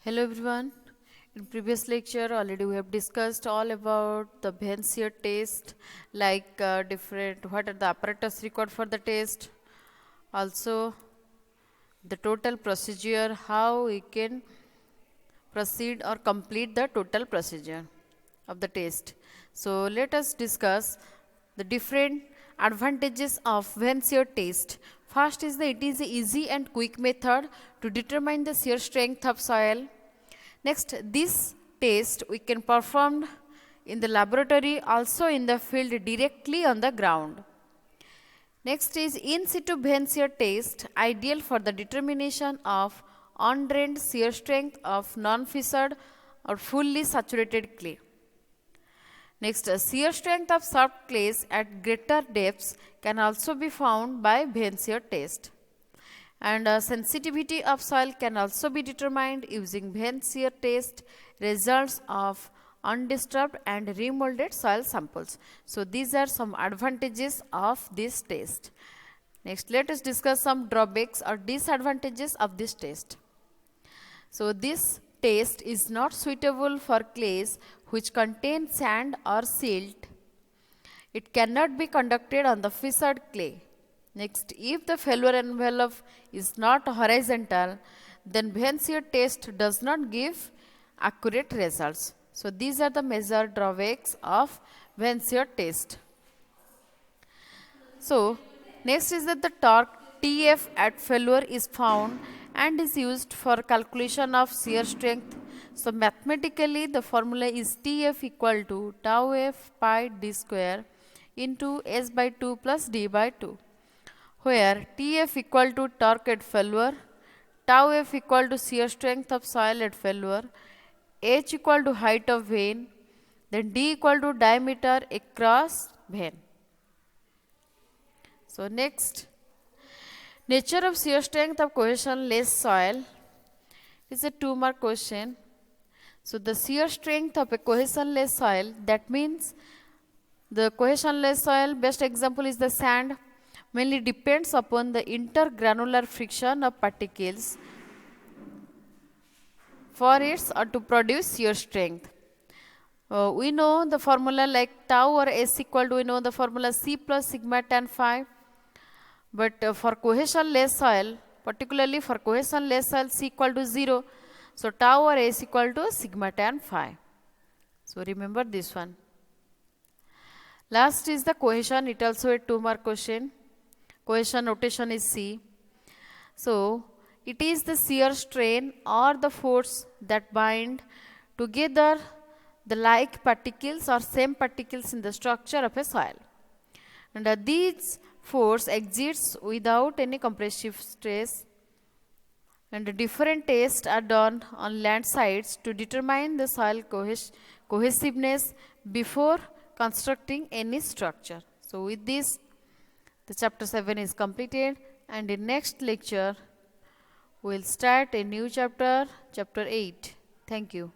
Hello everyone. In previous lecture already we have discussed all about the Venn-Sear test, like different what are the apparatus required for the test, also the total procedure, how we can proceed or complete the total procedure of the test. So let us discuss the different advantages of Venn-Sear test. First is that it is an easy and quick method to determine the shear strength of soil. Next, this test we can perform in the laboratory, also in the field directly on the ground. Next is in situ Venn-Sear test, ideal for the determination of undrained shear strength of non-fissured or fully saturated clay. Next, shear strength of soft clays at greater depths can also be found by Venn-Sear test. And sensitivity of soil can also be determined using Venn-Sear test results of undisturbed and remolded soil samples. So these are some advantages of this test. Next, let us discuss some drawbacks or disadvantages of this test. So this test is not suitable for clays which contain sand or silt. It cannot be conducted on the fissured clay. Next, if the failure envelope is not horizontal, then Venn-Sear test does not give accurate results. So these are the major drawbacks of Venn-Sear test. So next is that the torque TF at failure is found and is used for calculation of shear strength. So mathematically the formula is TF equal to tau F pi d square into S by 2 plus D by 2, where TF equal to torque at failure, tau F equal to shear strength of soil at failure, H equal to height of vein, then D equal to diameter across vein. So next, nature of shear strength of cohesion-less soil is a 2-mark question. So the shear strength of a cohesion-less soil, that means the cohesion-less soil, best example is the sand, mainly depends upon the intergranular friction of particles for its or to produce shear strength. We know the formula like tau or S equal to, we know the formula C plus sigma tan phi. But for cohesion-less soil, particularly for cohesion-less soil, C equal to 0. So tau or S equal to sigma tan phi. So remember this one. Last is the cohesion. It also a 2-mark question. Cohesion notation is C. So it is the shear strain or the force that bind together the like particles or same particles in the structure of a soil. And these force exists without any compressive stress, and different tests are done on land sites to determine the soil cohesiveness before constructing any structure. So with this, the chapter 7 is completed, and in next lecture we will start a new chapter, chapter 8. Thank you.